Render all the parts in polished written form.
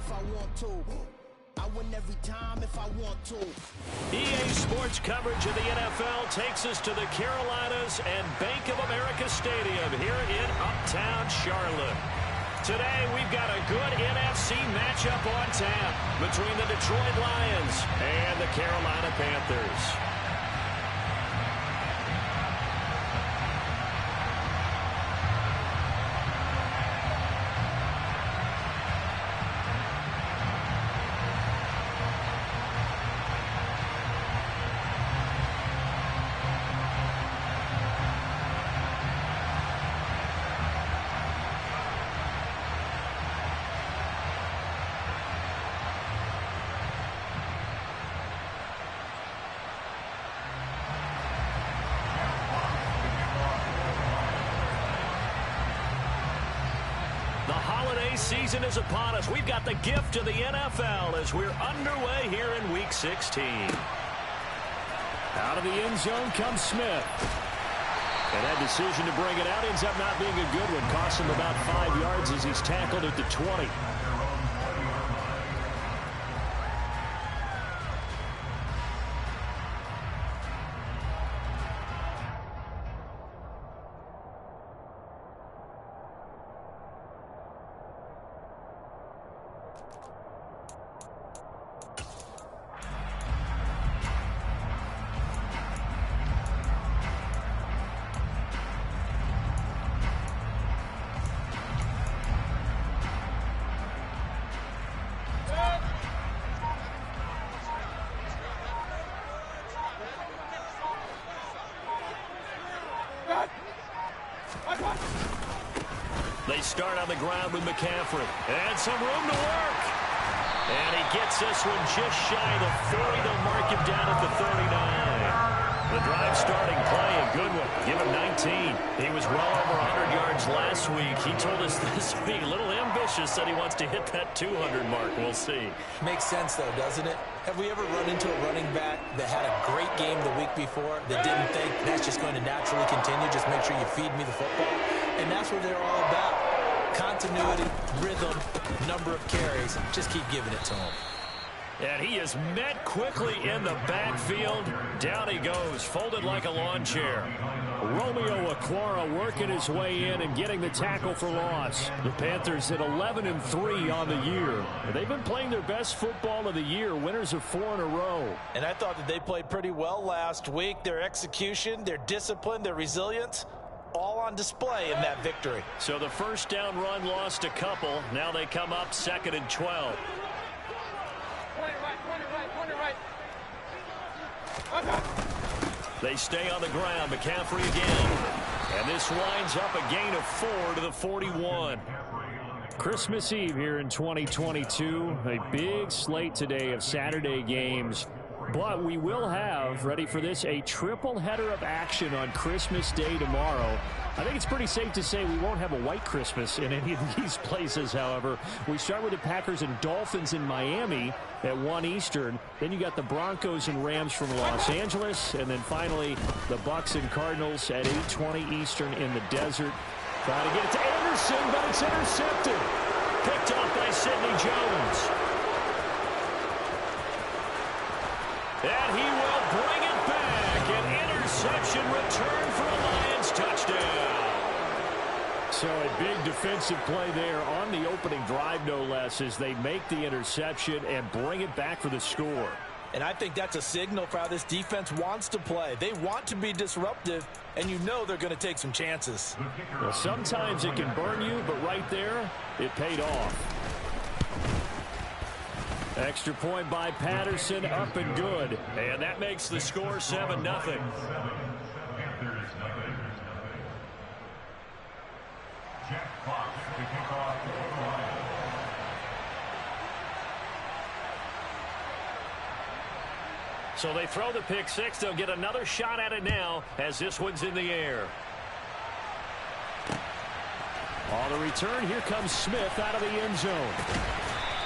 if I want to. I win every time if I want to. EA Sports coverage of the NFL takes us to the Carolinas and Bank of America Stadium here in Uptown Charlotte. Today, we've got a good NFC matchup on tap between the Detroit Lions and the Carolina Panthers. Season is upon us. We've got the gift of the NFL as we're underway here in Week 16. Out of the end zone comes Smith. And that decision to bring it out ends up not being a good one. Costs him about 5 yards as he's tackled at the 20. They start on the ground with McCaffrey. And some room to work. And he gets this one just shy of the 40. They'll mark him down at the 39. The drive starting play, a good one. Give him 19. He was well over 100 yards last week. He told us this week, a little ambitious, said he wants to hit that 200 mark. We'll see. Makes sense, though, doesn't it? Have we ever run into a running back that had a great game the week before that didn't think that's just going to naturally continue? Just make sure you feed me the football. And that's what they're all about. Continuity, rhythm, number of carries. Just keep giving it to him. And he is met quickly in the backfield. Down he goes, folded like a lawn chair. Romeo Okwara working his way in and getting the tackle for loss. The Panthers at 11-3 on the year. They've been playing their best football of the year, winners of 4 in a row. And I thought that they played pretty well last week. Their execution, their discipline, their resilience, all on display in that victory. So the first down run lost a couple. Now they come up 2nd and 12. They stay on the ground. McCaffrey again. And this winds up a gain of 4 to the 41. Christmas Eve here in 2022. A big slate today of Saturday games. But we will have, ready for this, a triple header of action on Christmas Day tomorrow. I think it's pretty safe to say we won't have a white Christmas in any of these places, however. We start with the Packers and Dolphins in Miami at 1 Eastern. Then you got the Broncos and Rams from Los Angeles. And then finally, the Bucs and Cardinals at 8:20 Eastern in the desert. Trying to get it to Anderson, but it's intercepted. Picked off by Sidney Jones. And he will bring it back. An interception return for a Lions touchdown. So a big defensive play there on the opening drive, no less, as they make the interception and bring it back for the score. And I think that's a signal for how this defense wants to play. They want to be disruptive, and you know they're going to take some chances. Well, sometimes it can burn you, but right there, it paid off. Extra point by Patterson, up and good. And that makes the score 7-0. So they throw the pick six. They'll get another shot at it now as this one's in the air. On the return, here comes Smith out of the end zone.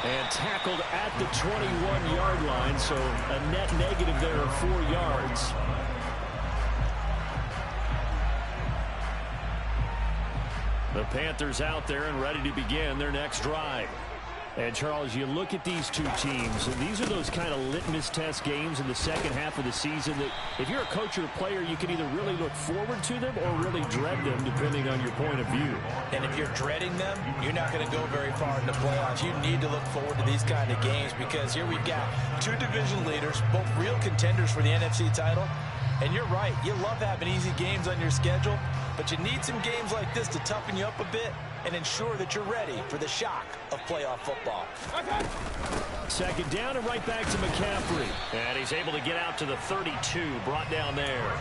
And tackled at the 21-yard line, so a net negative there of 4 yards. The Panthers out there and ready to begin their next drive. And, Charles, you look at these two teams, and these are those kind of litmus test games in the second half of the season that if you're a coach or a player, you can either really look forward to them or really dread them, depending on your point of view. And if you're dreading them, you're not going to go very far in the playoffs. You need to look forward to these kind of games because here we've got two division leaders, both real contenders for the NFC title. And you're right, you love having easy games on your schedule, but you need some games like this to toughen you up a bit and ensure that you're ready for the shock of playoff football. Second down and right back to McCaffrey. And he's able to get out to the 32, brought down there.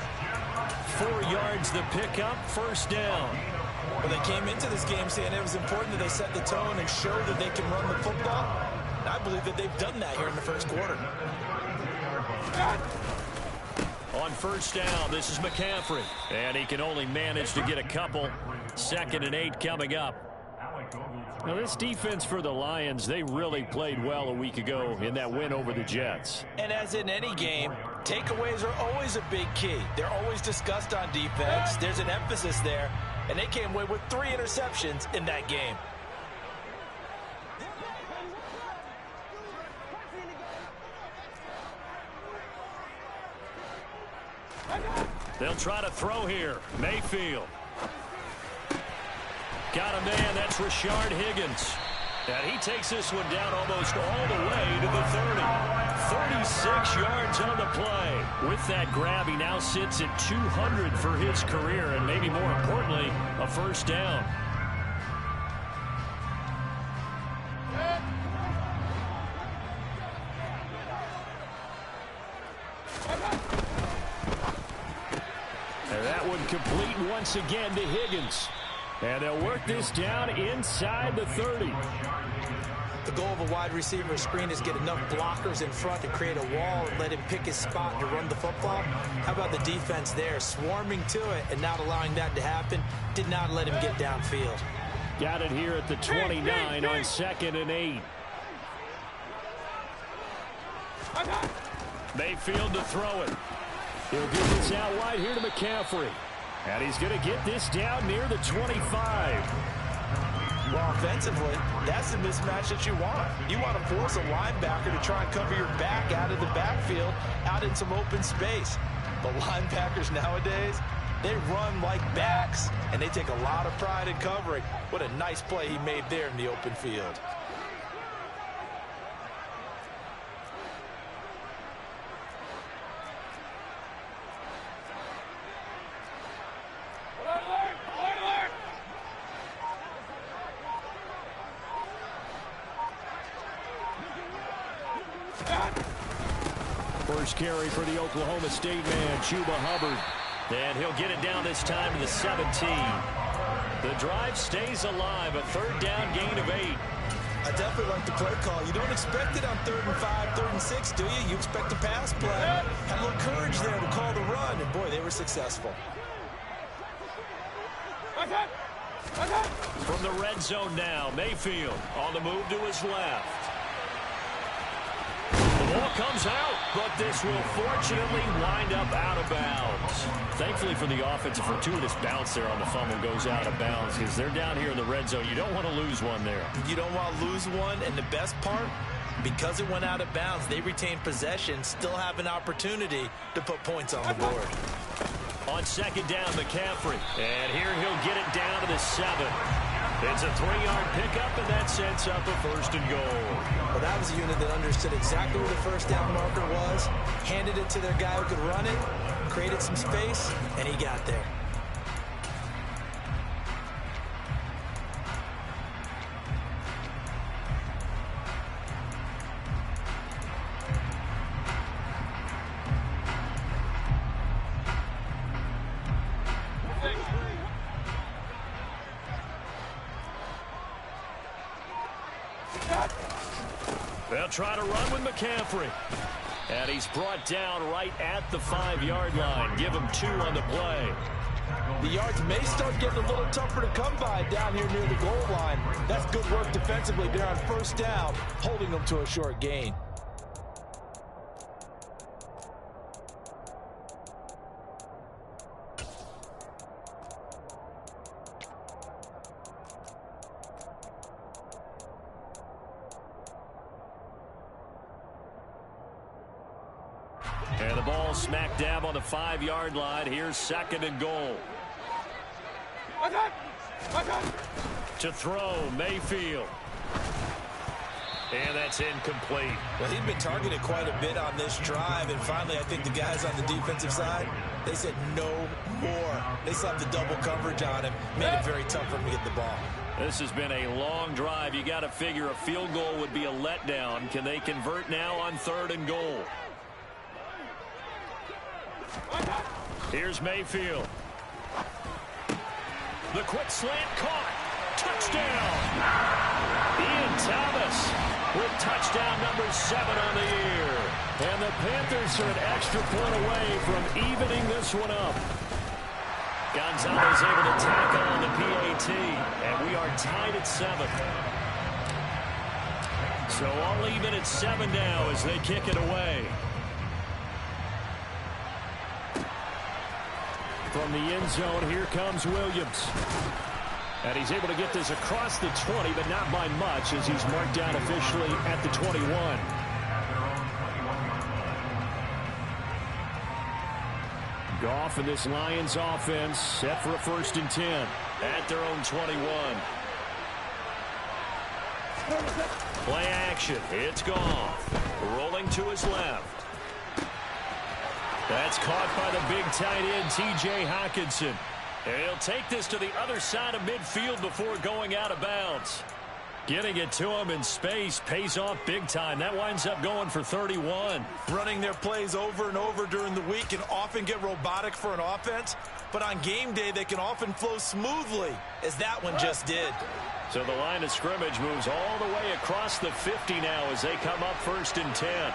4 yards the pickup, first down. Well, they came into this game saying it was important that they set the tone and show that they can run the football. And I believe that they've done that here in the first quarter. On first down, this is McCaffrey. And he can only manage to get a couple. 2nd and 8 coming up. Now, this defense for the Lions, they really played well a week ago in that win over the Jets. And as in any game, takeaways are always a big key. They're always discussed on defense. There's an emphasis there. And they came away with 3 interceptions in that game. They'll try to throw here. Mayfield. Got a man. That's Rashard Higgins. And he takes this one down almost all the way to the 30. 36 yards on the play. With that grab, he now sits at 200 for his career, and maybe more importantly, a first down. And that one complete once again to Higgins. And they'll work this down inside the 30. The goal of a wide receiver screen is get enough blockers in front to create a wall and let him pick his spot to run the football. How about the defense there, swarming to it and not allowing that to happen? Did not let him get downfield. Got it here at the 29 on 2nd and 8. Mayfield to throw it. He'll give this out wide here to McCaffrey. And he's going to get this down near the 25. Well, offensively, that's the mismatch that you want. You want to force a linebacker to try and cover your back out of the backfield, out in some open space. But linebackers nowadays, they run like backs, and they take a lot of pride in covering. What a nice play he made there in the open field. First carry for the Oklahoma State man, Chuba Hubbard. And he'll get it down this time to the 17. The drive stays alive, a 3rd down gain of 8. I definitely like the play call. You don't expect it on 3rd and 5, 3rd and 6, do you? You expect a pass play. Had a little courage there to call the run, and boy, they were successful. From the red zone now, Mayfield on the move to his left. The ball comes out, but this will fortunately wind up out of bounds. Thankfully for the offense, a fortuitous bounce there on the fumble goes out of bounds because they're down here in the red zone. You don't want to lose one there. You don't want to lose one, and the best part, because it went out of bounds, they retain possession, still have an opportunity to put points on the board. On 2nd down, McCaffrey. And here he'll get it down to the 7. It's a 3-yard pickup, and that sets up a 1st and goal. Well, that was a unit that understood exactly where the first down marker was, handed it to their guy who could run it, created some space, and he got there. They'll try to run with McCaffrey. And he's brought down right at the 5-yard line. Give him 2 on the play. The yards may start getting a little tougher to come by down here near the goal line. That's good work defensively there on 1st down, holding them to a short gain. And the ball smack dab on the 5-yard line. Here's 2nd and goal. To throw, Mayfield. And that's incomplete. Well, he'd been targeted quite a bit on this drive, and finally I think the guys on the defensive side, they said no more. They slapped the double coverage on him, made it very tough for him to get the ball. This has been a long drive. You got to figure a field goal would be a letdown. Can they convert now on 3rd and goal? Here's Mayfield. The quick slant caught. Touchdown. Ian Thomas with touchdown number 7 on the year. And the Panthers are an extra point away from evening this one up. Gonzalez able to tackle on the PAT. And we are tied at 7. So all even at 7 now as they kick it away. From the end zone, here comes Williams. And he's able to get this across the 20, but not by much as he's marked down officially at the 21. Goff and this Lions offense set for a 1st and 10 at their own 21. Play action. It's Goff. Rolling to his left. That's caught by the big tight end, T.J. Hockenson. And he'll take this to the other side of midfield before going out of bounds. Getting it to him in space pays off big time. That winds up going for 31. Running their plays over and over during the week can often get robotic for an offense, but on game day they can often flow smoothly, as that one just did. So the line of scrimmage moves all the way across the 50 now as they come up 1st and 10.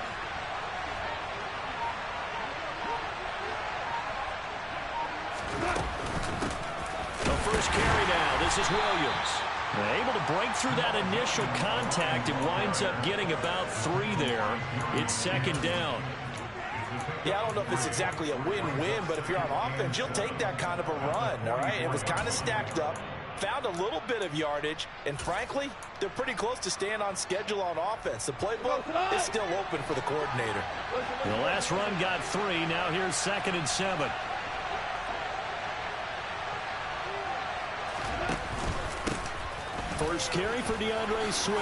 First carry now. This is Williams. Able to break through that initial contact and winds up getting about 3 there. It's 2nd down. Yeah, I don't know if it's exactly a win-win, but if you're on offense, you'll take that kind of a run, all right? It was kind of stacked up, found a little bit of yardage, and frankly, they're pretty close to staying on schedule on offense. The playbook is still open for the coordinator. The last run got 3. Now here's 2nd and 7. First carry for DeAndre Swift.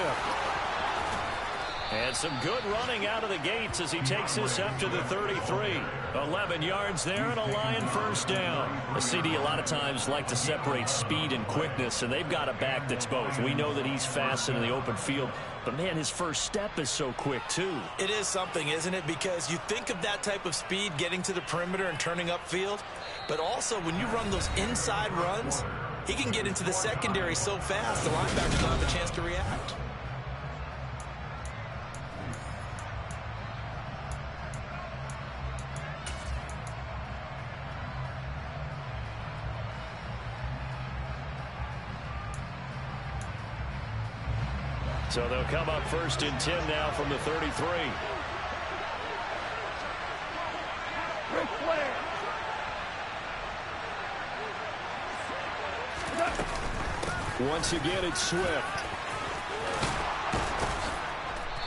And some good running out of the gates as he takes this up to the 33. 11 yards there and a Lion 1st down. A CD a lot of times like to separate speed and quickness, and they've got a back that's both. We know that he's fast in the open field, but man, his first step is so quick too. It is something, isn't it? Because you think of that type of speed getting to the perimeter and turning upfield, but also when you run those inside runs, he can get into the secondary so fast, the linebackers don't have a chance to react. So they'll come up 1st and 10 now from the 33. Ric Flair. Once again, it's Swift.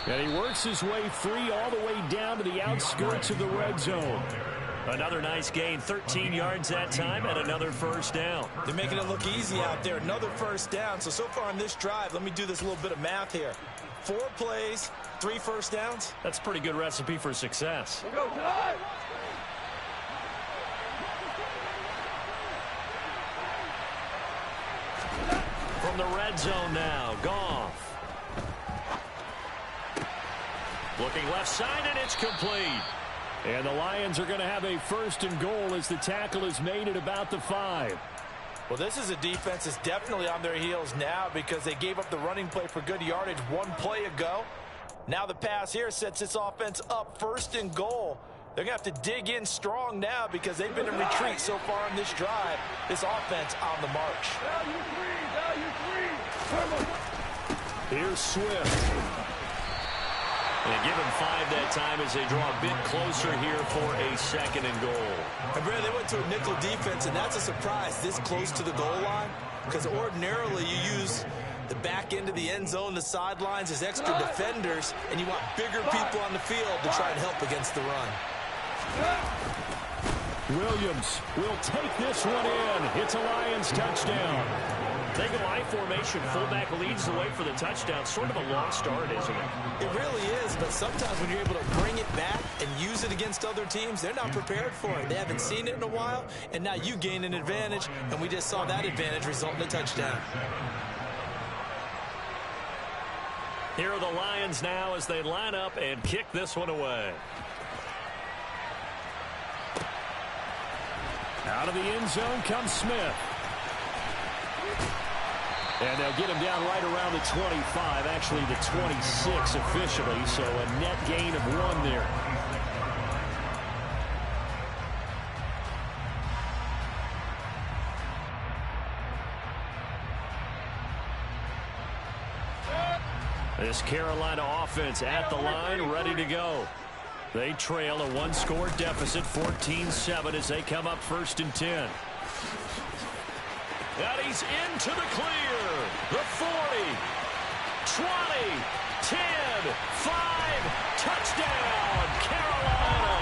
And he works his way free all the way down to the outskirts of the red zone. Another nice gain, 13 yards that time, and another 1st down. They're making it look easy out there. Another 1st down. So far on this drive, let me do this little bit of math here. 4 plays, 3 1st downs. That's a pretty good recipe for success. Go, time. From the red zone now, Goff. Looking left side, and it's complete. And the Lions are going to have a 1st and goal as the tackle is made at about the 5. Well, this is a defense that's definitely on their heels now because they gave up the running play for good yardage 1 play ago. Now the pass here sets this offense up 1st and goal. They're going to have to dig in strong now because they've been in retreat so far on this drive. This offense on the march. Here's Swift. And give him 5 that time as they draw a bit closer here for a 2nd and goal. And Brad, they went to a nickel defense, and that's a surprise this close to the goal line because ordinarily you use the back end of the end zone, the sidelines as extra defenders, and you want bigger people on the field to try and help against the run. Williams will take this one in. It's a Lions touchdown. They go I formation. Fullback leads the way for the touchdown. Sort of a long start, isn't it? It really is, but sometimes when you're able to bring it back and use it against other teams, they're not prepared for it. They haven't seen it in a while, and now you gain an advantage, and we just saw that advantage result in a touchdown. Here are the Lions now as they line up and kick this one away. Out of the end zone comes Smith. And they'll get him down right around the 25, actually the 26 officially, so a net gain of 1 there. This Carolina offense at the line, ready to go. They trail a 1-score deficit, 14-7 as they come up 1st and 10. And he's into the clear. The 40, 20, 10, 5, touchdown, Carolina.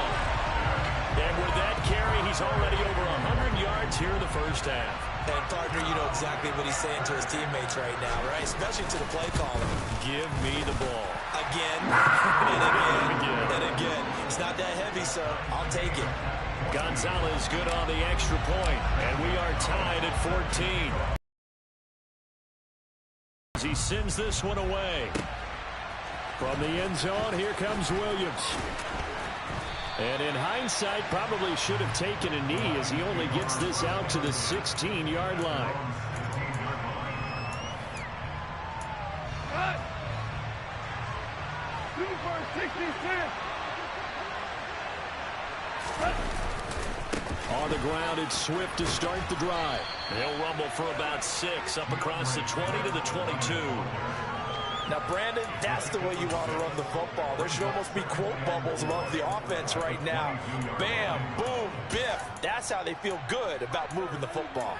And with that carry, he's already over 100 yards here in the first half. And, partner, you know exactly what he's saying to his teammates right now, right? Especially to the play caller. Give me the ball. Again, and again, and again. It's not that heavy, sir. I'll take it. Gonzalez good on the extra point, and we are tied at 14. He sends this one away. From the end zone, here comes Williams. And in hindsight, probably should have taken a knee as he only gets this out to the 16-yard line. On the ground, it's Swift to start the drive. They'll rumble for about 6 up across the 20 to the 22. Now, Brandon, that's the way you want to run the football. There should almost be quote bubbles above the offense right now. Bam, boom, biff. That's how they feel good about moving the football.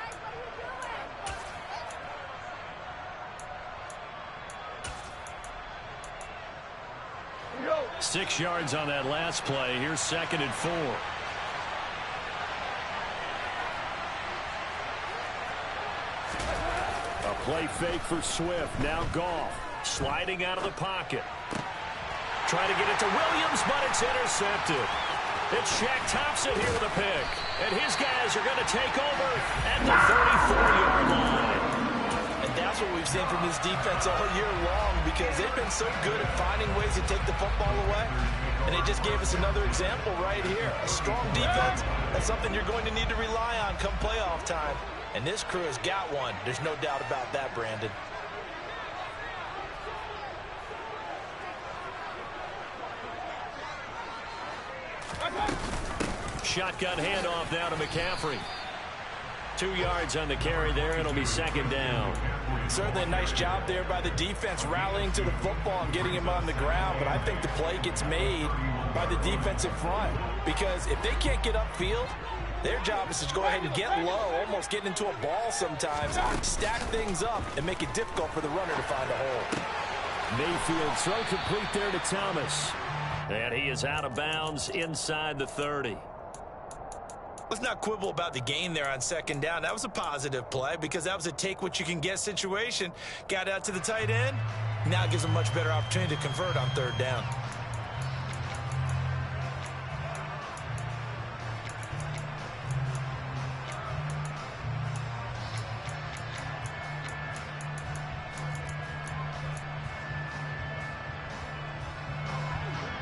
Yo. 6 yards on that last play. Here's 2nd and 4. A play fake for Swift. Now Goff. Sliding out of the pocket. Trying to get it to Williams, but it's intercepted. It's Shaq Thompson here with a pick. And his guys are going to take over at the 34-yard line. And that's what we've seen from this defense all year long, because they've been so good at finding ways to take the football away. And they just gave us another example right here. A strong defense, that's something you're going to need to rely on come playoff time. And this crew has got one. There's no doubt about that, Brandon. Shotgun handoff down to McCaffrey. 2 yards on the carry there. It'll be 2nd down. Certainly a nice job there by the defense rallying to the football and getting him on the ground. But I think the play gets made by the defensive front, because if they can't get upfield, their job is to go ahead and get low, almost get into a ball sometimes, stack things up, and make it difficult for the runner to find a hole. Mayfield throw complete there to Thomas. And he is out of bounds inside the 30. Let's not quibble about the gain there on 2nd down. That was a positive play, because that was a take-what-you-can-get situation. Got out to the tight end. Now gives a much better opportunity to convert on 3rd down.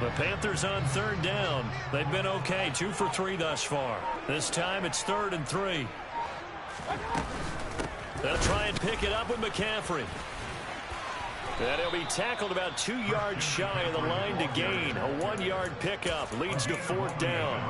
The Panthers on 3rd down. They've been okay, 2 for 3 thus far. This time it's 3rd and 3. They'll try and pick it up with McCaffrey. And he'll be tackled about 2 yards shy of the line to gain. A 1-yard pickup leads to 4th down.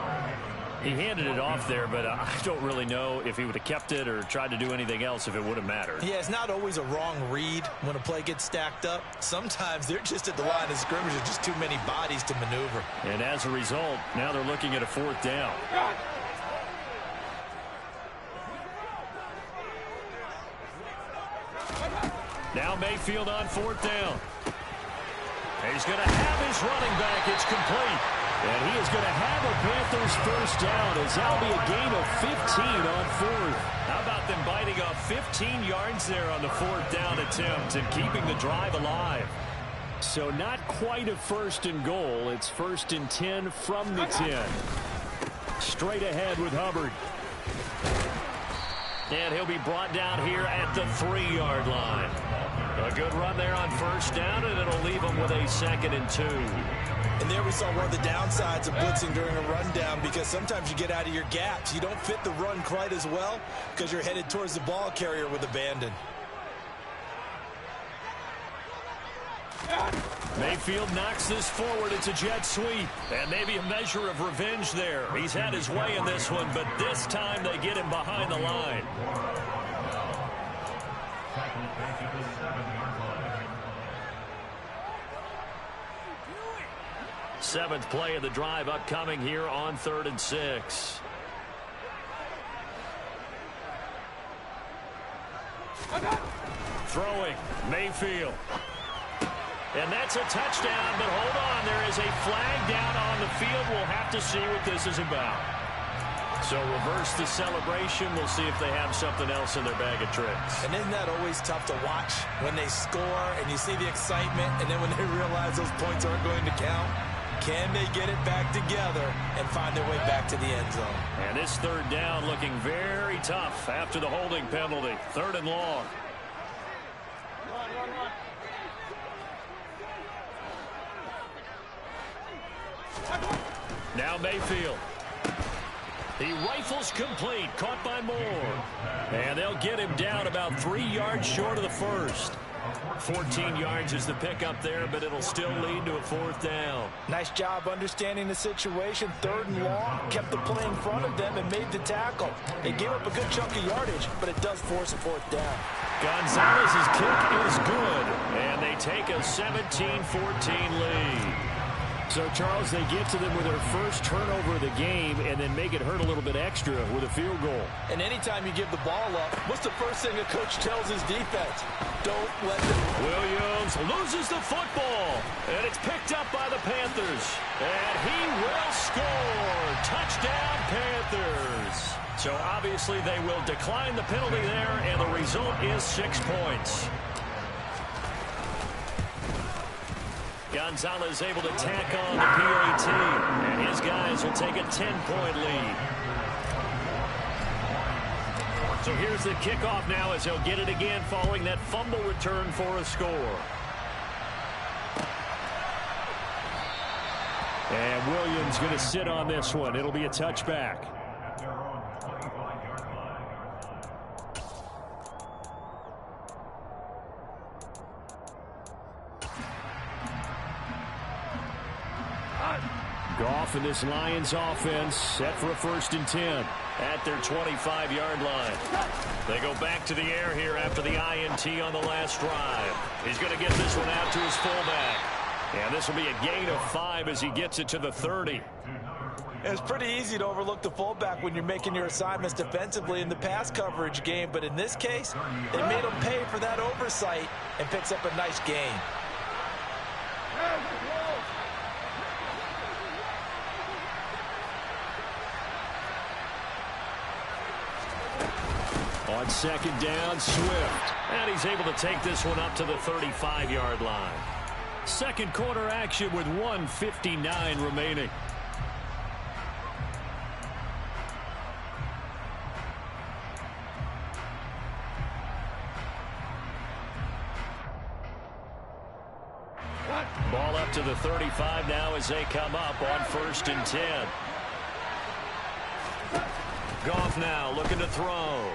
He handed it off there, but I don't really know if he would have kept it or tried to do anything else if it would have mattered. Yeah, it's not always a wrong read when a play gets stacked up. Sometimes they're just at the line of scrimmage. There's just too many bodies to maneuver. And as a result, now they're looking at a 4th down. Now Mayfield on 4th down. He's going to have his running back. It's complete. And he is going to have a Panthers first down as that'll be a gain of 15 on fourth. How about them biting off 15 yards there on the fourth down attempt and keeping the drive alive? So not quite a first and goal. It's first and 10 from the 10. Straight ahead with Hubbard. And he'll be brought down here at the 3-yard line. A good run there on first down, and it'll leave them with a 2nd and 2. And there we saw one of the downsides of blitzing during a rundown, because sometimes you get out of your gaps. You don't fit the run quite as well because you're headed towards the ball carrier with abandon. Mayfield knocks this forward. It's a jet sweep. And maybe a measure of revenge there. He's had his way in this one, but this time they get him behind the line. Seventh play of the drive upcoming here on 3rd and 6. Throwing, Mayfield. And that's a touchdown, but hold on. There is a flag down on the field. We'll have to see what this is about. So reverse the celebration. We'll see if they have something else in their bag of tricks. And isn't that always tough to watch when they score and you see the excitement, and then when they realize those points aren't going to count? Can they get it back together and find their way back to the end zone? And this 3rd down looking very tough after the holding penalty. 3rd and long. Now Mayfield. He rifles complete. Caught by Moore. And they'll get him down about 3 yards short of the first. 14 yards is the pickup there, but it'll still lead to a 4th down. Nice job understanding the situation. 3rd and long. Kept the play in front of them and made the tackle. They gave up a good chunk of yardage, but it does force a 4th down. Gonzalez's kick is good, and they take a 17-14 lead. So, Charles, they get to them with their first turnover of the game and then make it hurt a little bit extra with a field goal. And anytime you give the ball up, what's the first thing a coach tells his defense? Don't let them. Williams loses the football, and it's picked up by the Panthers. And he will score. Touchdown, Panthers. So, obviously, they will decline the penalty there, and the result is 6 points. Gonzalez able to tack on the PAT, and his guys will take a 10-point lead. So here's the kickoff now as he'll get it again following that fumble return for a score. And Williams going to sit on this one. It'll be a touchback. Goff and this Lions offense set for a 1st and 10 at their 25-yard line. They go back to the air here after the INT on the last drive. He's going to get this one out to his fullback. And this will be a gain of 5 as he gets it to the 30. It's pretty easy to overlook the fullback when you're making your assignments defensively in the pass coverage game, but in this case, they made him pay for that oversight and picks up a nice gain. On 2nd down, Swift. And he's able to take this one up to the 35-yard line. Second quarter action with 1:59 remaining. Ball up to the 35 now as they come up on 1st and 10. Goff now looking to throw.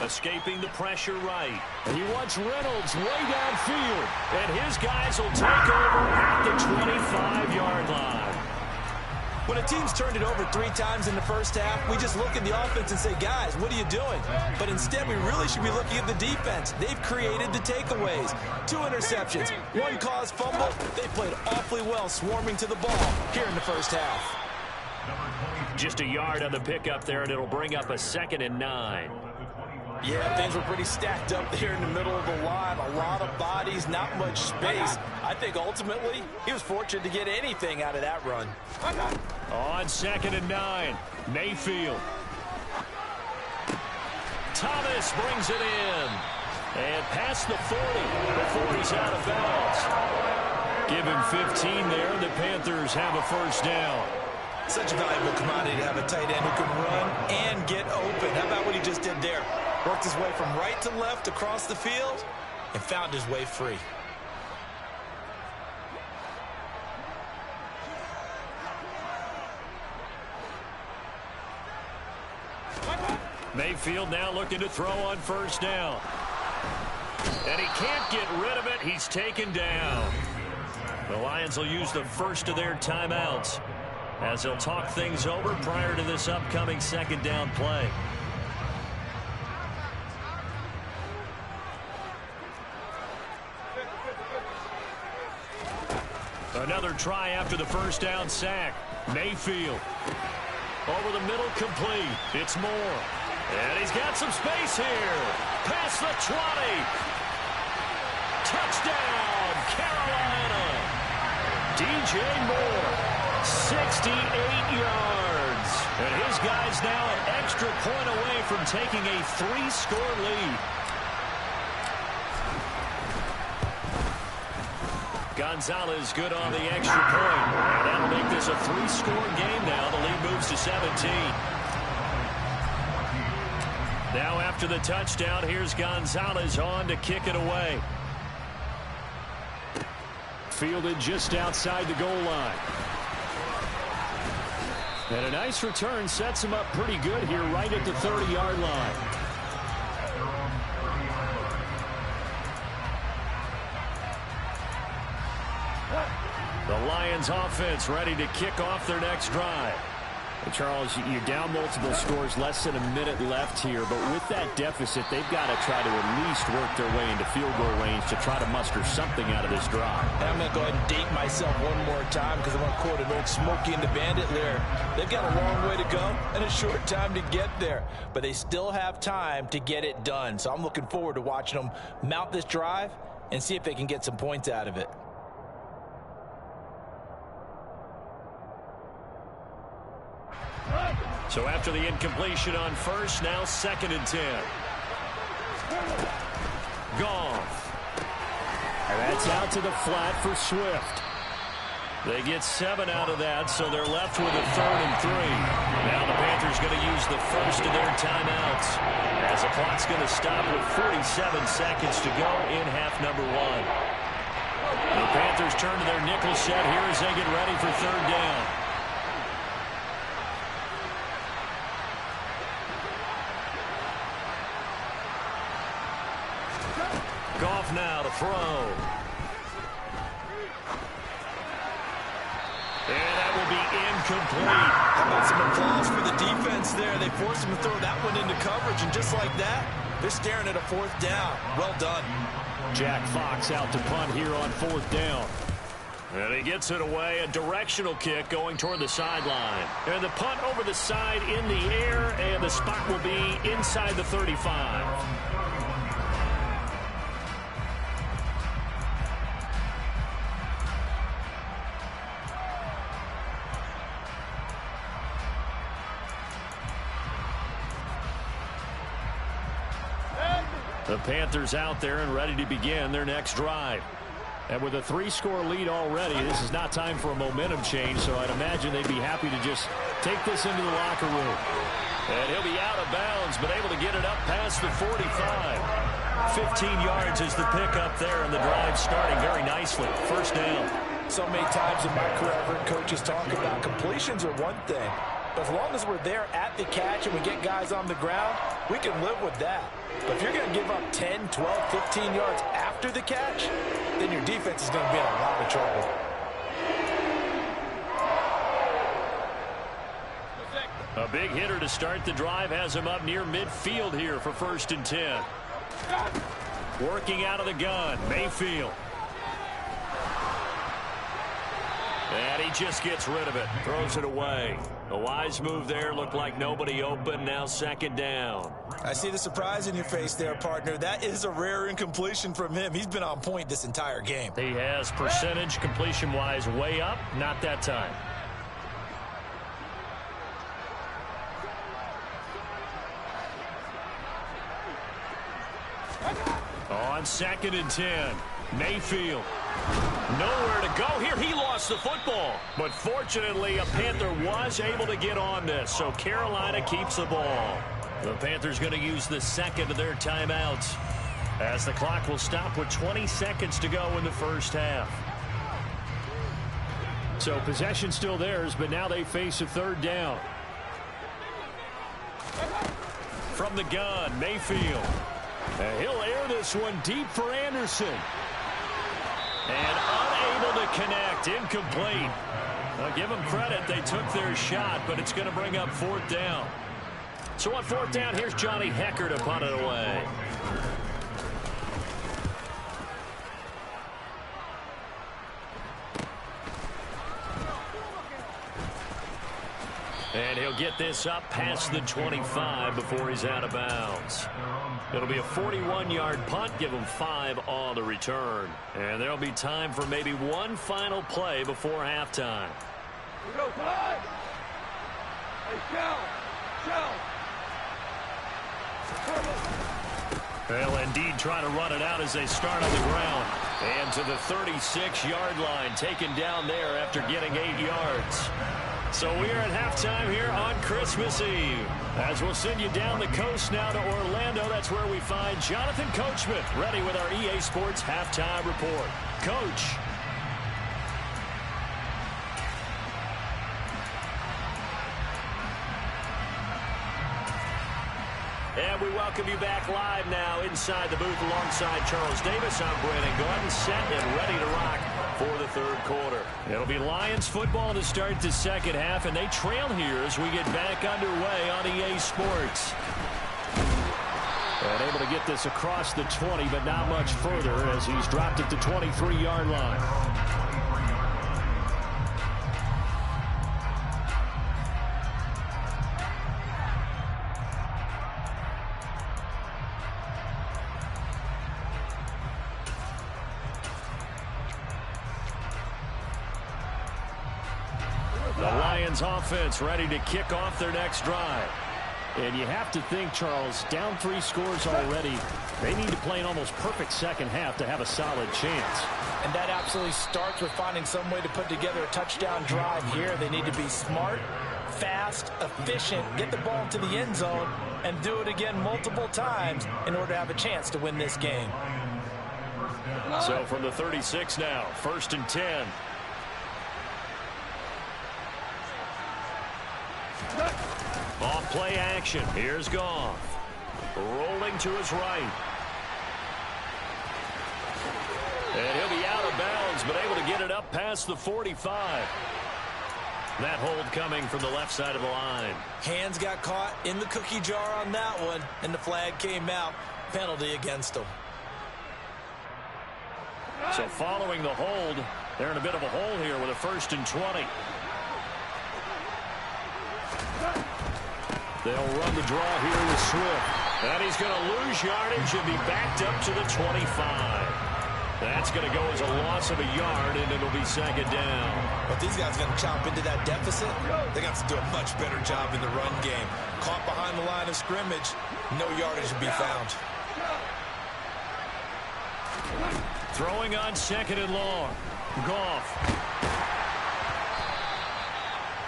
Escaping the pressure right. And he wants Reynolds way downfield. And his guys will take over at the 25-yard line. When a team's turned it over 3 times in the first half, we just look at the offense and say, guys, what are you doing? But instead, we really should be looking at the defense. They've created the takeaways. 2 interceptions, 1 caused fumble. They played awfully well swarming to the ball here in the first half. Just a yard on the pickup there, and it'll bring up a 2nd and 9. Yeah, things were pretty stacked up there in the middle of the line. A lot of bodies, not much space. I think ultimately he was fortunate to get anything out of that run. On 2nd and 9, Mayfield. Thomas brings it in. And past the 40 before he's out of bounds. Give him 15 there. The Panthers have a first down. Such a valuable commodity to have a tight end who can run and get open. How about what he just did there? Worked his way from right to left across the field and found his way free. Mayfield now looking to throw on first down. And he can't get rid of it. He's taken down. The Lions will use the first of their timeouts as they'll talk things over prior to this upcoming second down play. Another try after the first down sack. Mayfield. Over the middle, complete. It's Moore. And he's got some space here. Past the 20. Touchdown, Carolina. DJ Moore, 68 yards. And his guy's now an extra point away from taking a 3-score lead. Gonzalez good on the extra point. And that'll make this a 3-score game now. The lead moves to 17. Now after the touchdown, here's Gonzalez on to kick it away. Fielded just outside the goal line. And a nice return sets him up pretty good here right at the 30-yard line. The Lions offense ready to kick off their next drive. Charles, you're down multiple scores, less than a minute left here, but with that deficit, they've got to try to at least work their way into field goal range to try to muster something out of this drive. And I'm going to go ahead and date myself one more time because I'm going to quote an old Smokey and the Bandit lyric. They've got a long way to go and a short time to get there, but they still have time to get it done. So I'm looking forward to watching them mount this drive and see if they can get some points out of it. So after the incompletion on first, now 2nd and 10. Goff. And that's out to the flat for Swift. They get 7 out of that, so they're left with a 3rd and 3. Now the Panthers going to use the first of their timeouts as the clock's going to stop with 47 seconds to go in half number 1. The Panthers turn to their nickel set here as they get ready for 3rd down. Goff now to throw. And that will be incomplete. How about some applause for the defense there? They forced him to throw that one into coverage, and just like that, they're staring at a 4th down. Well done. Jack Fox out to punt here on 4th down. And he gets it away. A directional kick going toward the sideline. And the punt over the side in the air, and the spot will be inside the 35. The Panthers out there and ready to begin their next drive. And with a 3-score lead already, this is not time for a momentum change, so I'd imagine they'd be happy to just take this into the locker room. And he'll be out of bounds, but able to get it up past the 45. 15 yards is the pickup there, and the drive starting very nicely. First down. So many times in my career, I've heard coaches talk about completions are one thing. But as long as we're there at the catch and we get guys on the ground, we can live with that. But if you're going to give up 10, 12, 15 yards after the catch, then your defense is going to be in a lot of trouble. A big hitter to start the drive has him up near midfield here for 1st and 10. Working out of the gun, Mayfield. And he just gets rid of it. Throws it away. A wise move there. Looked like nobody open. Now second down. I see the surprise in your face there, partner. That is a rare incompletion from him. He's been on point this entire game. He has percentage completion-wise way up. Not that time. On 2nd and 10. Mayfield. Nowhere to go here. He lost the football. But fortunately, a Panther was able to get on this. So Carolina keeps the ball. The Panthers going to use the second of their timeouts, as the clock will stop with 20 seconds to go in the first half. So possession still theirs, but now they face a third down. From the gun, Mayfield. And he'll air this one deep for Anderson. And unable to connect. Incomplete. I'll give them credit. They took their shot, but it's going to bring up 4th down. So on 4th down, here's Johnny Hecker to punt it away. And he'll get this up past the 25 before he's out of bounds. It'll be a 41-yard punt. Give him 5 on the return. And there'll be time for maybe one final play before halftime. We go time. Hey, Shell. They'll indeed try to run it out as they start on the ground. And to the 36-yard line, taken down there after getting 8 yards. So we are at halftime here on Christmas Eve. As we'll send you down the coast now to Orlando, that's where we find Jonathan Coachman ready with our EA Sports Halftime Report. Coach. And we welcome you back live now inside the booth alongside Charles Davis. I'm Brandon Gordon, set and ready to rock for the third quarter. It'll be Lions football to start the second half, and they trail here as we get back underway on EA Sports. And able to get this across the 20, but not much further as he's dropped at the 23-yard line. Offense ready to kick off their next drive. And you have to think, Charles, down 3 scores already. They need to play an almost perfect second half to have a solid chance. And that absolutely starts with finding some way to put together a touchdown drive here. They need to be smart, fast, efficient, get the ball to the end zone, and do it again multiple times in order to have a chance to win this game. So from the 36 now, 1st and 10. Off play action. Here's Goff. Rolling to his right. And he'll be out of bounds, but able to get it up past the 45. That hold coming from the left side of the line. Hands got caught in the cookie jar on that one, and the flag came out. Penalty against him. So following the hold, they're in a bit of a hole here with a 1st and 20. They'll run the draw here with Swift. And he's going to lose yardage and be backed up to the 25. That's going to go as a loss of a yard, and it'll be second down. But these guys are going to chop into that deficit. They got to do a much better job in the run game. Caught behind the line of scrimmage, no yardage to be found. Throwing on 2nd and long. Goff.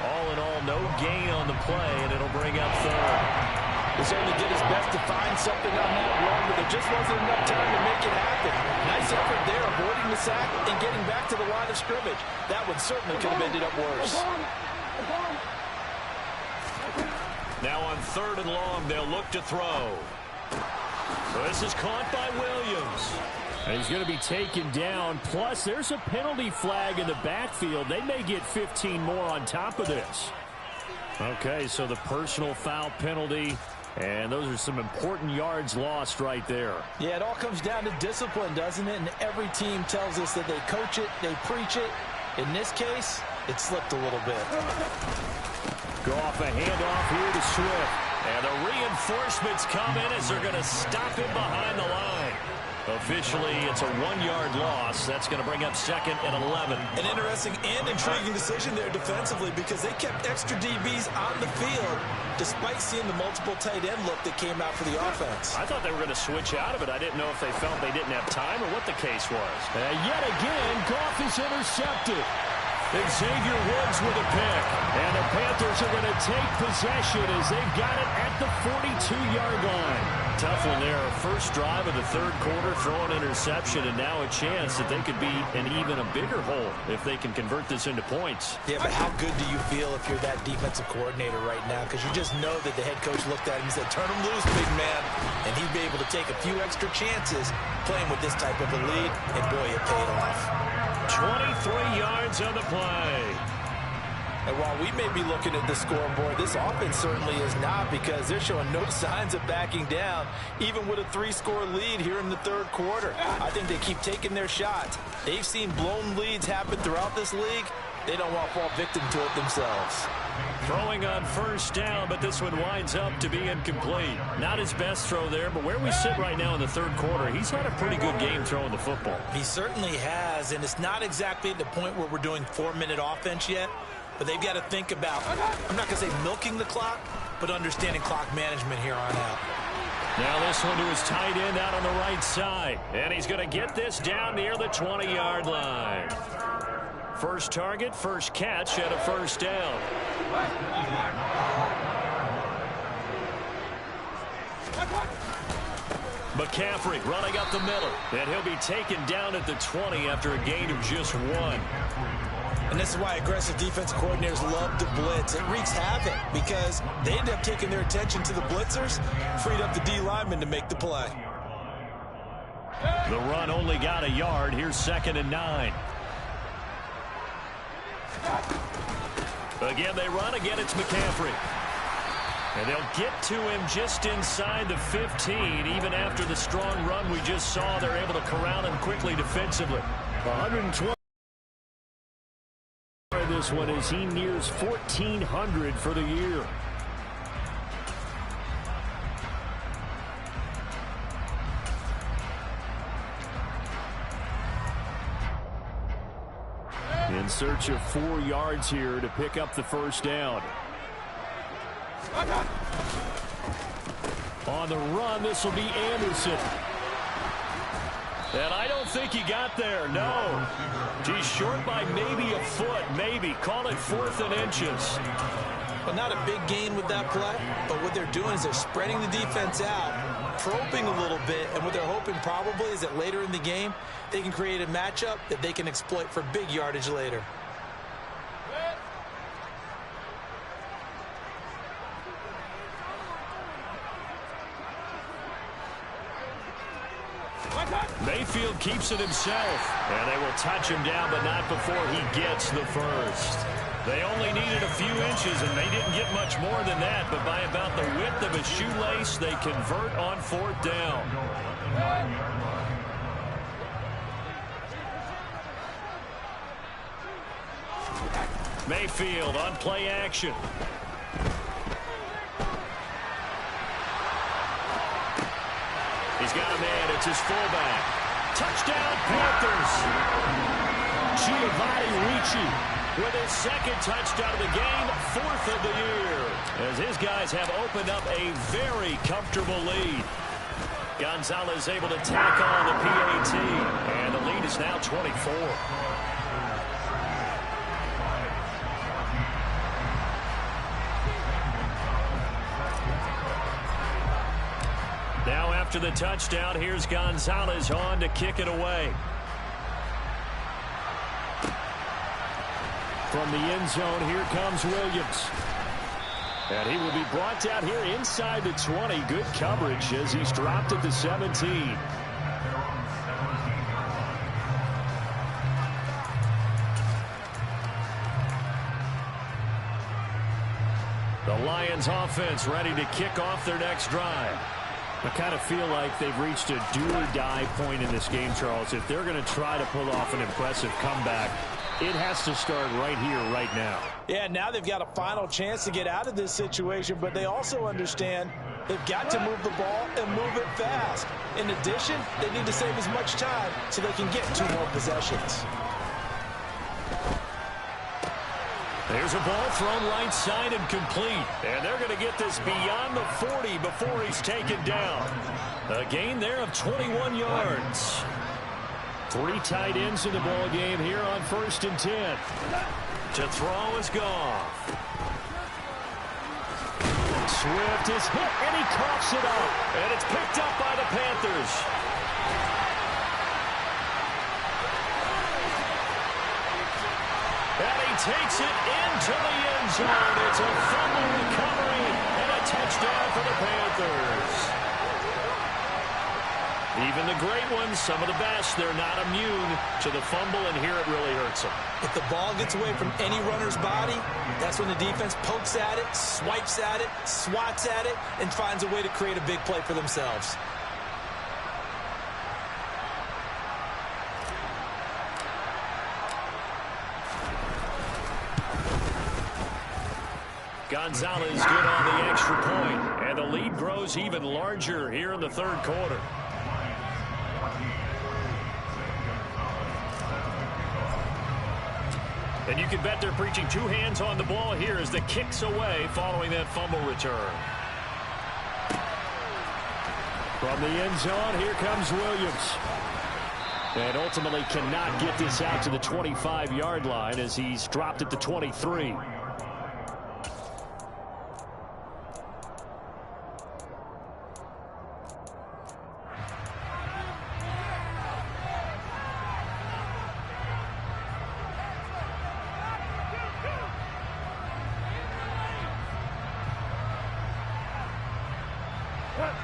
All in all, no gain on the play, and it'll bring up 3rd. He certainly did his best to find something on that run, but there just wasn't enough time to make it happen. Nice effort there, avoiding the sack and getting back to the line of scrimmage. That one certainly could have ended up worse. Now on 3rd and long, they'll look to throw. So this is caught by Williams. And he's going to be taken down. Plus, there's a penalty flag in the backfield. They may get 15 more on top of this. Okay, so the personal foul penalty. And those are some important yards lost right there. Yeah, it all comes down to discipline, doesn't it? And every team tells us that they coach it, they preach it. In this case, It slipped a little bit. Goff a handoff here to Swift. And the reinforcements come in as they're going to stop him behind the line. Officially, it's a 1-yard loss. That's going to bring up 2nd and 11. An interesting and intriguing decision there defensively because they kept extra DBs on the field despite seeing the multiple tight end look that came out for the offense. I thought they were going to switch out of it. I didn't know if they felt they didn't have time or what the case was. And yet again, Goff is intercepted. Xavier Woods with a pick. And the Panthers are going to take possession as they've got it at the 42-yard line. Tough one there. First drive of the third quarter, throw an interception, and now a chance that they could be in even a bigger hole if they can convert this into points. Yeah, but how good do you feel if you're that defensive coordinator right now? Because you just know that the head coach looked at him and said, turn him loose, big man. And he'd be able to take a few extra chances playing with this type of a lead, and boy, it paid off. 23 yards on the play. And while we may be looking at the scoreboard, this offense certainly is not because they're showing no signs of backing down, even with a 3-score lead here in the third quarter. I think they keep taking their shots. They've seen blown leads happen throughout this league. They don't want to fall victim to it themselves. Throwing on first down, but this one winds up to be incomplete. Not his best throw there, but where we sit right now in the third quarter, he's had a pretty good game throwing the football. He certainly has, and it's not exactly at the point where we're doing 4-minute offense yet, but they've got to think about, I'm not going to say milking the clock, but understanding clock management here on out. Now this one to his tight end out on the right side, and he's going to get this down near the 20-yard line. First target, first catch, and a first down. McCaffrey running up the middle, and he'll be taken down at the 20 after a gain of just 1. And this is why aggressive defensive coordinators love to blitz. It wreaks havoc because they end up taking their attention to the blitzers, freed up the D lineman to make the play. The run only got a yard. Here's 2nd and 9. Again, they run. Again, it's McCaffrey. And they'll get to him just inside the 15. Even after the strong run we just saw, they're able to corral him quickly defensively. 120. This one as he nears 1,400 for the year. In search of 4 yards here to pick up the first down. On the run, this will be Anderson. And I don't think he got there, no. He's short by maybe a foot, maybe. Call it 4th and inches. Well, not a big gain with that play, but what they're doing is they're spreading the defense out, probing a little bit, and what they're hoping probably is that later in the game, they can create a matchup that they can exploit for big yardage later. Mayfield keeps it himself, and they will touch him down, but not before he gets the first. They only needed a few inches, and they didn't get much more than that, but by about the width of a shoelace, they convert on 4th down. Mayfield on play action. He's got a man. It's his fullback. Touchdown, Panthers. Giovanni Ricci with his 2nd touchdown of the game, 4th of the year. As his guys have opened up a very comfortable lead. Gonzalez able to tack on the PAT. And the lead is now 24. Now after the touchdown, here's Gonzalez on to kick it away. From the end zone, here comes Williams. And he will be brought down here inside the 20. Good coverage as he's dropped at the 17. The Lions offense ready to kick off their next drive. I kind of feel like they've reached a do-or-die point in this game, Charles. If they're going to try to pull off an impressive comeback, It has to start right here, right now. Yeah, now they've got a final chance to get out of this situation, but they also understand they've got to move the ball and move it fast. In addition, they need to save as much time so they can get 2 more possessions. There's a ball thrown right side and complete. And they're going to get this beyond the 40 before he's taken down. A gain there of 21 yards. 3 tight ends in the ball game here on 1st and 10. To throw is Goff. Swift is hit, and he coughs it up. And it's picked up by the Panthers. And he takes it into the end zone. It's a fumble recovery and a touchdown for the Panthers. Even the great ones, some of the best, they're not immune to the fumble, and here it really hurts them. If the ball gets away from any runner's body, that's when the defense pokes at it, swipes at it, swats at it, and finds a way to create a big play for themselves. Gonzalez good on the extra point, and the lead grows even larger here in the 3rd quarter. And you can bet they're preaching 2 hands on the ball here as the kick's away following that fumble return. From the end zone, here comes Williams. And ultimately cannot get this out to the 25-yard line as he's dropped at the 23.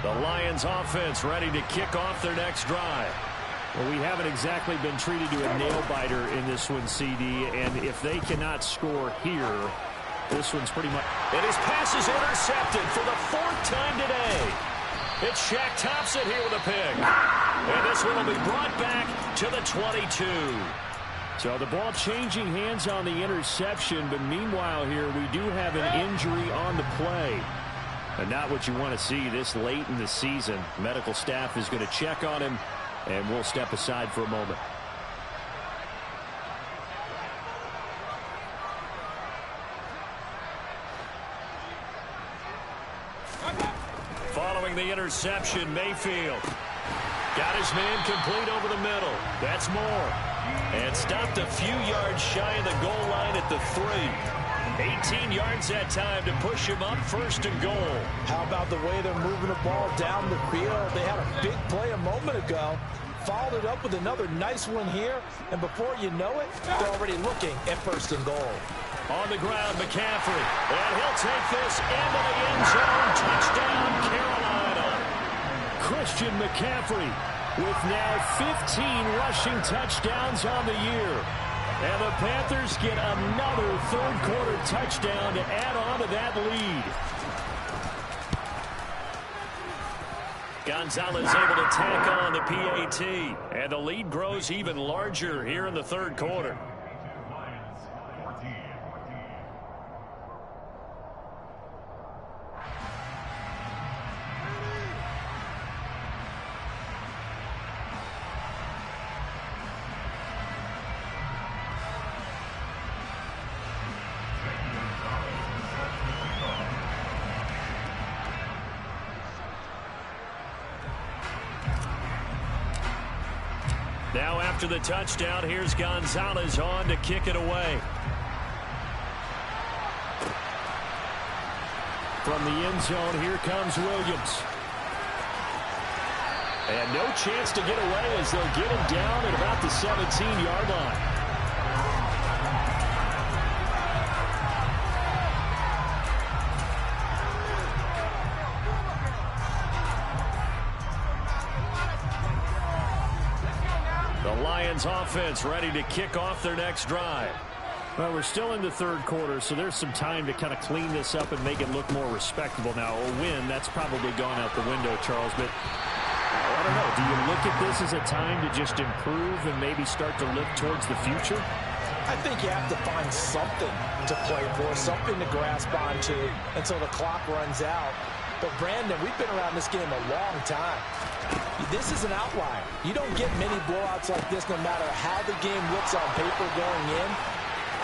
The Lions offense ready to kick off their next drive. Well, we haven't exactly been treated to a nail-biter in this one, CD, and if they cannot score here, this one's pretty much... And his pass is intercepted for the 4th time today. It's Shaq Thompson here with a pick. And this one will be brought back to the 22. So the ball changing hands on the interception, but meanwhile here we do have an injury on the play. And not what you want to see this late in the season. Medical staff is going to check on him, and we'll step aside for a moment. Following the interception, Mayfield got his man complete over the middle. That's more. And stopped a few yards shy of the goal line at the 3. 18 yards that time to push him up 1st and goal. How about the way they're moving the ball down the field? They had a big play a moment ago, followed it up with another nice one here, and before you know it, they're already looking at 1st and goal. On the ground, McCaffrey, and he'll take this into the end zone. Touchdown, Carolina. Christian McCaffrey with now 15 rushing touchdowns on the year. And the Panthers get another 3rd quarter touchdown to add on to that lead. Gonzalez able to tack on the PAT. And the lead grows even larger here in the 3rd quarter. Now after the touchdown, here's Gonzalez on to kick it away. From the end zone, here comes Williams. And no chance to get away as they'll get him down at about the 17-yard line. Offense ready to kick off their next drive. Well, we're still in the 3rd quarter, so there's some time to kind of clean this up and make it look more respectable. Now, a win, that's probably gone out the window, Charles, but I don't know. Do you look at this as a time to just improve and maybe start to look towards the future? I think you have to find something to play for, something to grasp onto until the clock runs out. But, Brandon, we've been around this game a long time. This is an outlier. You don't get many blowouts like this no matter how the game looks on paper going in.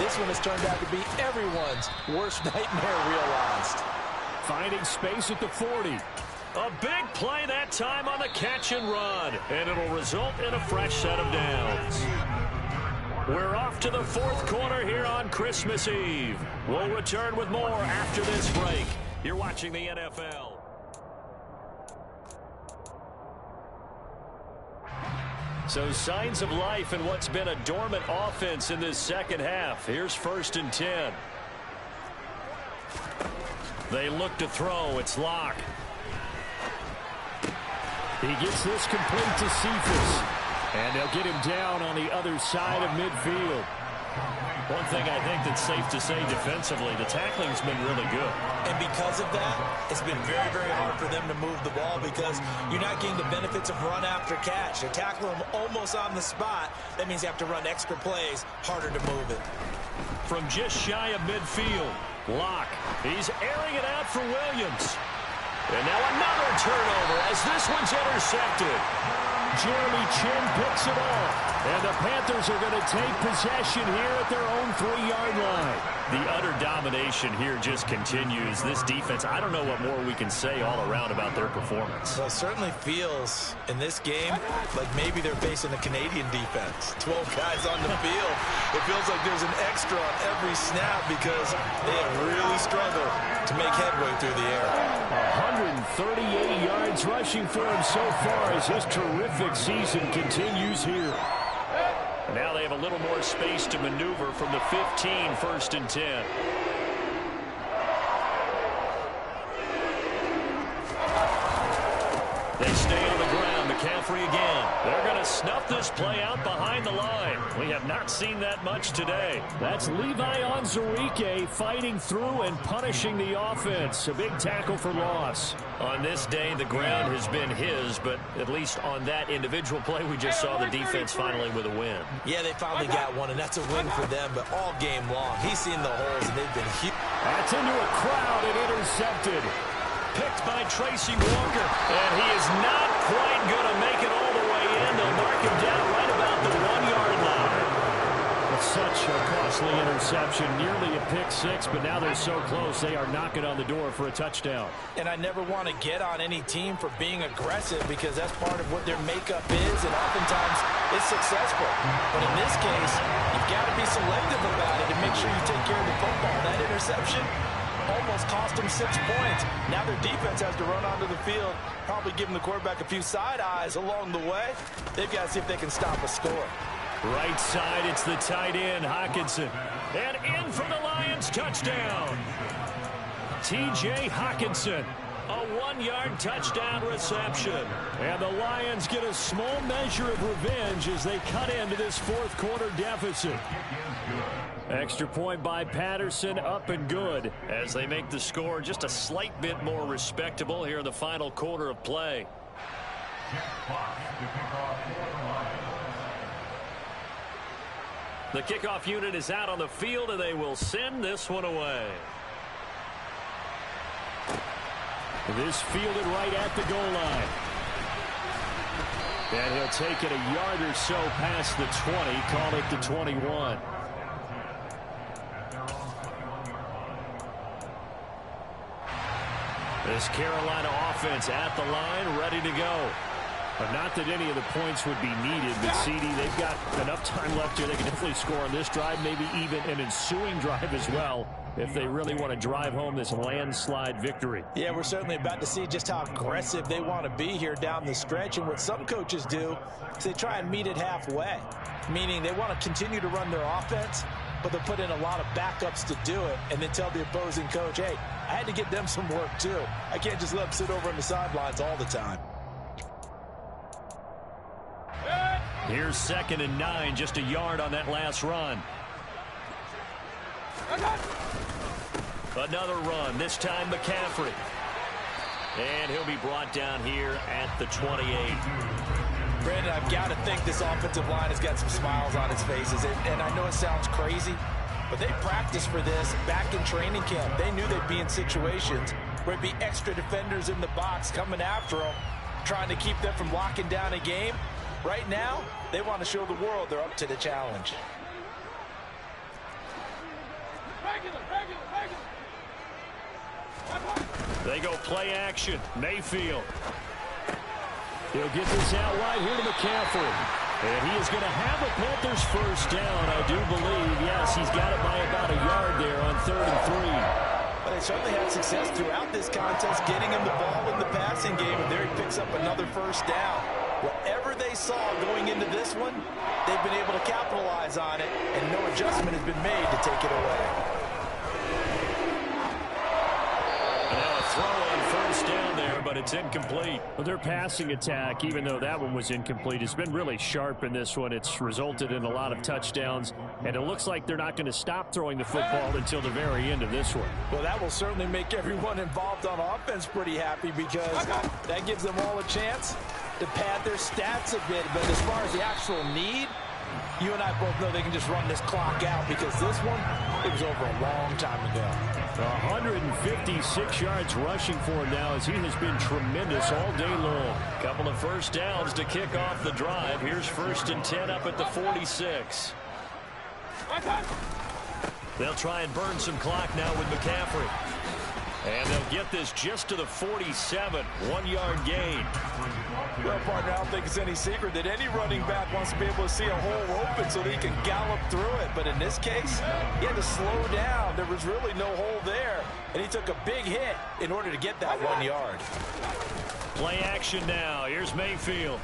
This one has turned out to be everyone's worst nightmare realized. Finding space at the 40. A big play that time on the catch and run, and it'll result in a fresh set of downs. We're off to the fourth quarter here on Christmas Eve. We'll return with more after this break. You're watching the NFL. So signs of life in what's been a dormant offense in this second half. Here's 1st and 10. They look to throw. It's Locke. He gets this complete to Cephas. And they'll get him down on the other side of midfield. One thing I think that's safe to say defensively, the tackling's been really good. And because of that, it's been very, very hard for them to move the ball because you're not getting the benefits of run after catch. They tackle them almost on the spot. That means you have to run extra plays, harder to move it. From just shy of midfield, Locke. He's airing it out for Williams. And now another turnover as this one's intercepted. Jeremy Chin picks it off. And the Panthers are going to take possession here at their own 3-yard line. The utter domination here just continues. This defense, I don't know what more we can say all around about their performance. Well, it certainly feels in this game like maybe they're facing a Canadian defense. 12 guys on the field. It feels like there's an extra on every snap because they have really struggled to make headway through the air. 138 yards rushing for him so far as his terrific season continues here. Now they have a little more space to maneuver from the 15, 1st and 10. They stay on the ground. McCaffrey again. They're going to snuff this play out behind the line. We have not seen that much today. That's Levi Onwuzurike fighting through and punishing the offense. A big tackle for loss. On this day, the ground has been his, but at least on that individual play, we just saw the defense finally with a win. Yeah, they finally got one, and that's a win for them, but all game long, he's seen the holes, and they've been huge. That's into a crowd and intercepted. Picked by Tracy Walker, and he is not quite going to make it all the way in. They'll mark him down right about the 1-yard line. It's such a costly interception, nearly a pick six, but now they're so close they are knocking on the door for a touchdown. And I never want to get on any team for being aggressive because that's part of what their makeup is, and oftentimes it's successful. But in this case, you've got to be selective about it and make sure you take care of the football. That interception almost cost them 6 points. Now their defense has to run onto the field, probably giving the quarterback a few side eyes along the way. They've got to see if they can stop a score. Right side, it's the tight end, Hockenson. And in for the Lions, touchdown. T.J. Hockenson, a 1-yard touchdown reception. And the Lions get a small measure of revenge as they cut into this fourth quarter deficit. Extra point by Patterson, up and good. As they make the score just a slight bit more respectable here in the final quarter of play. The kickoff unit is out on the field, and they will send this one away. This fielded right at the goal line. And he'll take it a yard or so past the 20, call it the 21. This Carolina offense at the line, ready to go. But not that any of the points would be needed, but CD, they've got enough time left here. They can definitely score on this drive, maybe even an ensuing drive as well, if they really want to drive home this landslide victory. Yeah, we're certainly about to see just how aggressive they want to be here down the stretch. And what some coaches do is they try and meet it halfway, meaning they want to continue to run their offense, but they'll put in a lot of backups to do it and then tell the opposing coach, hey, I had to get them some work too. I can't just let them sit over on the sidelines all the time. Here's 2nd and 9, just a yard on that last run. Another run, this time McCaffrey. And he'll be brought down here at the 28. Brandon, I've got to think this offensive line has got some smiles on its faces. And I know it sounds crazy, but they practiced for this back in training camp. They knew they'd be in situations where there'd be extra defenders in the box coming after them, trying to keep them from locking down a game. Right now, they want to show the world they're up to the challenge. They go play action. Mayfield. He'll get this out wide here to McCaffrey. And he is going to have a Panthers first down, I do believe. Yes, he's got it by about a yard there on 3rd and 3. Well, they certainly had success throughout this contest, getting him the ball in the passing game, and there he picks up another first down. Whatever they saw going into this one, they've been able to capitalize on it, and no adjustment has been made to take it away. Now a throw on first down there, but it's incomplete. Well, their passing attack, even though that one was incomplete, has been really sharp in this one. It's resulted in a lot of touchdowns, and it looks like they're not going to stop throwing the football until the very end of this one. Well, that will certainly make everyone involved on offense pretty happy, because that gives them all a chance to pad their stats a bit. But as far as the actual need, you and I both know they can just run this clock out, because this one, it was over a long time ago. 156 yards rushing for him now, as he has been tremendous all day long. Couple of first downs to kick off the drive. Here's 1st and 10 up at the 46. They'll try and burn some clock now with McCaffrey. And they'll get this just to the 47. 1-yard gain. Well, partner, I don't think it's any secret that any running back wants to be able to see a hole open so that he can gallop through it. But in this case, he had to slow down. There was really no hole there, and he took a big hit in order to get that 1 yard. Play action now. Here's Mayfield.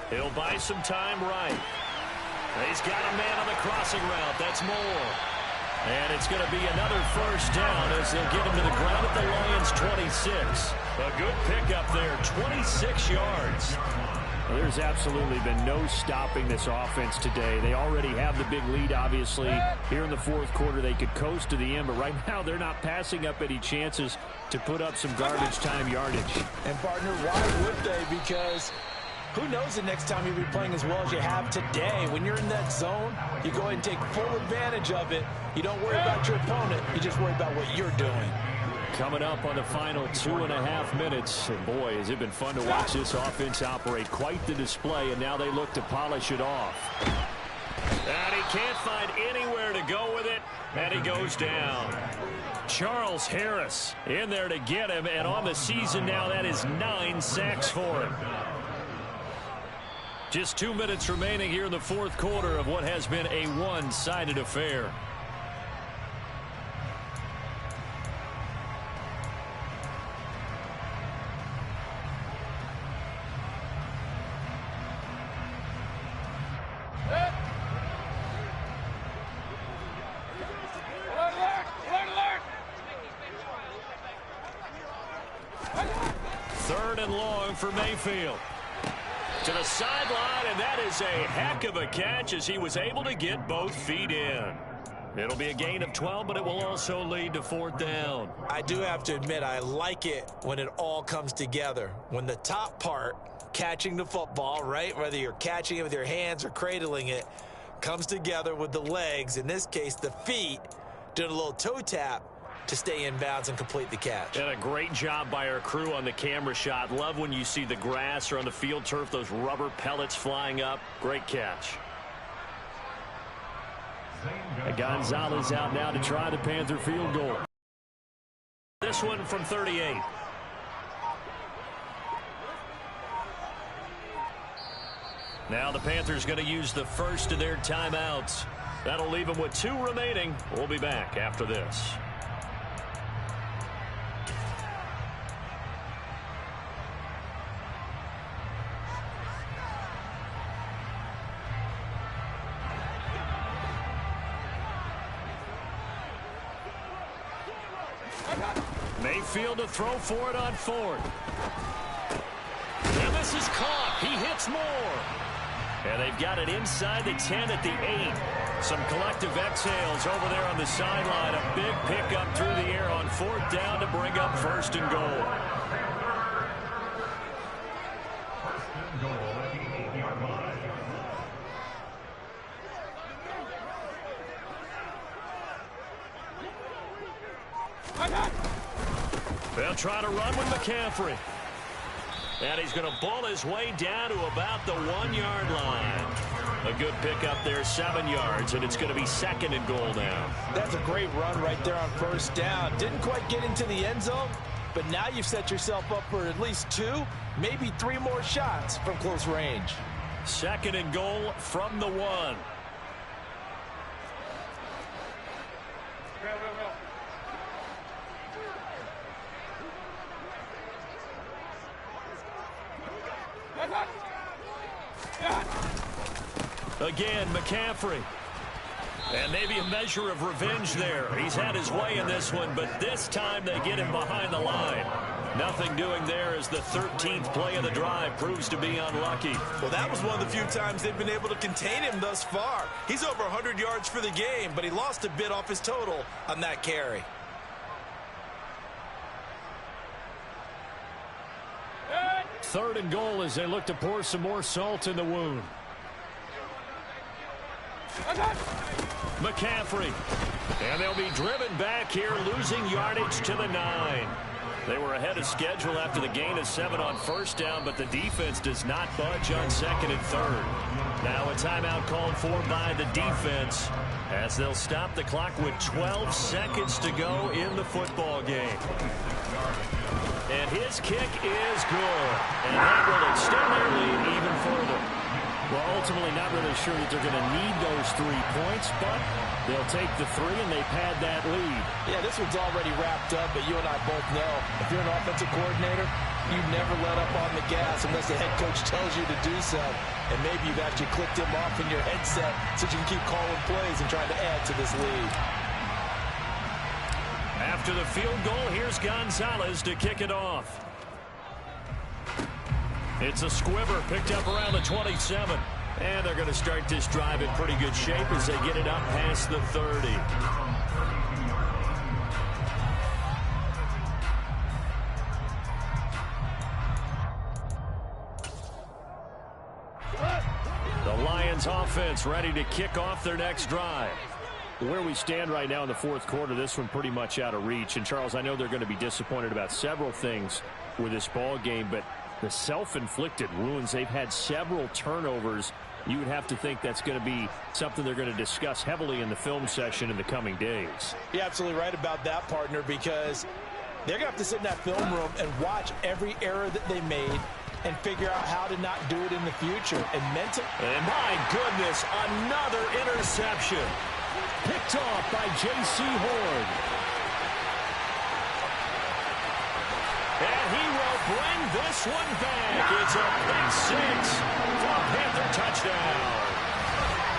He'll buy some time right. He's got a man on the crossing route. That's Moore. And it's going to be another first down as they'll get him to the ground at the Lions' 26. A good pickup there, 26 yards. Well, there's absolutely been no stopping this offense today. They already have the big lead, obviously. Here in the 4th quarter, they could coast to the end, but right now they're not passing up any chances to put up some garbage time yardage. And, partner, why would they? Because who knows the next time you'll be playing as well as you have today. When you're in that zone, you go ahead and take full advantage of it. You don't worry about your opponent. You just worry about what you're doing. Coming up on the final 2.5 minutes. And boy, has it been fun to watch this offense operate. Quite the display, and now they look to polish it off. And he can't find anywhere to go with it, and he goes down. Charles Harris in there to get him, and on the season now, that is 9 sacks for him. Just 2 minutes remaining here in the 4th quarter of what has been a one-sided affair. Third and long for Mayfield. To the sideline, and that is a heck of a catch as he was able to get both feet in. It'll be a gain of 12, but it will also lead to 4th down. I do have to admit, I like it when it all comes together. When the top part, catching the football, right, whether you're catching it with your hands or cradling it, comes together with the legs, in this case the feet, doing a little toe tap to stay in bounds and complete the catch. And a great job by our crew on the camera shot. Love when you see the grass or on the field turf, those rubber pellets flying up. Great catch. And Gonzalez out now to try the Panther field goal. This one from 38. Now the Panthers going to use the first of their timeouts. That'll leave them with 2 remaining. We'll be back after this. Mayfield to throw for it on 4th. And this is caught. He hits Moore. And they've got it inside the 10 at the 8. Some collective exhales over there on the sideline. A big pickup through the air on 4th down to bring up 1st and goal. try to run with McCaffrey. And he's going to ball his way down to about the 1-yard line. A good pickup there, 7 yards, and it's going to be 2nd and goal now. That's a great run right there on first down. Didn't quite get into the end zone, but now you've set yourself up for at least 2, maybe 3 more shots from close range. 2nd and goal from the 1. Again, McCaffrey. And maybe a measure of revenge there. He's had his way in this one, but this time they get him behind the line. Nothing doing there as the 13th play of the drive proves to be unlucky. Well, that was one of the few times they've been able to contain him thus far. He's over 100 yards for the game, but he lost a bit off his total on that carry. Third and goal as they look to pour some more salt in the wound. McCaffrey. And they'll be driven back here, losing yardage to the 9. They were ahead of schedule after the gain of 7 on first down, but the defense does not budge on 2nd and 3rd. Now a timeout called for by the defense as they'll stop the clock with 12 seconds to go in the football game. And his kick is good. And that will extend their lead even further. Well, ultimately not really sure that they're going to need those 3 points, but they'll take the 3 and they pad that lead. Yeah, this one's already wrapped up, but you and I both know if you're an offensive coordinator, you never let up on the gas unless the head coach tells you to do so. And maybe you've actually clicked him off in your headset so you can keep calling plays and trying to add to this lead. After the field goal, here's Gonzalez to kick it off. It's a squibber picked up around the 27. And they're going to start this drive in pretty good shape as they get it up past the 30. The Lions offense ready to kick off their next drive. Where we stand right now in the 4th quarter, this one pretty much out of reach. And, Charles, I know they're going to be disappointed about several things with this ball game, but the self-inflicted wounds, they've had several turnovers. You would have to think that's going to be something they're going to discuss heavily in the film session in the coming days. You're absolutely right about that, partner, because they're going to have to sit in that film room and watch every error that they made and figure out how to not do it in the future. And And my goodness, another interception. Picked off by J.C. Horn. And he will bring this one back. It's a pick 6 for a Panther touchdown.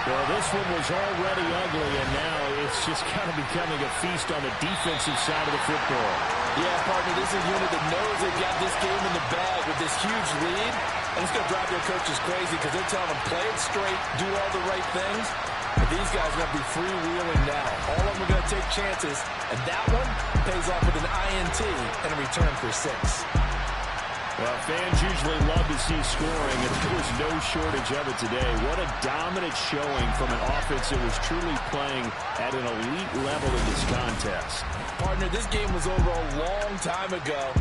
Well, this one was already ugly, and now it's just kind of becoming a feast on the defensive side of the football. Yeah, partner, this is a unit that knows they've got this game in the bag with this huge lead. And it's going to drive their coaches crazy because they're telling them, play it straight, do all the right things. But these guys are going to be freewheeling now. All of them are going to take chances, and that one pays off with an INT and a return for 6. Well, fans usually love to see scoring, and there was no shortage of it today. What a dominant showing from an offense that was truly playing at an elite level in this contest. Partner, this game was over a long time ago,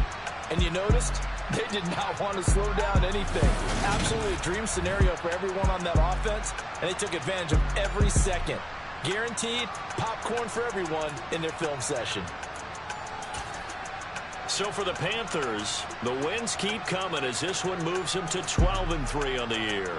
and you noticed they did not want to slow down anything. Absolutely a dream scenario for everyone on that offense, and they took advantage of every second. Guaranteed popcorn for everyone in their film session. So for the Panthers, the wins keep coming as this one moves them to 12-3 on the year.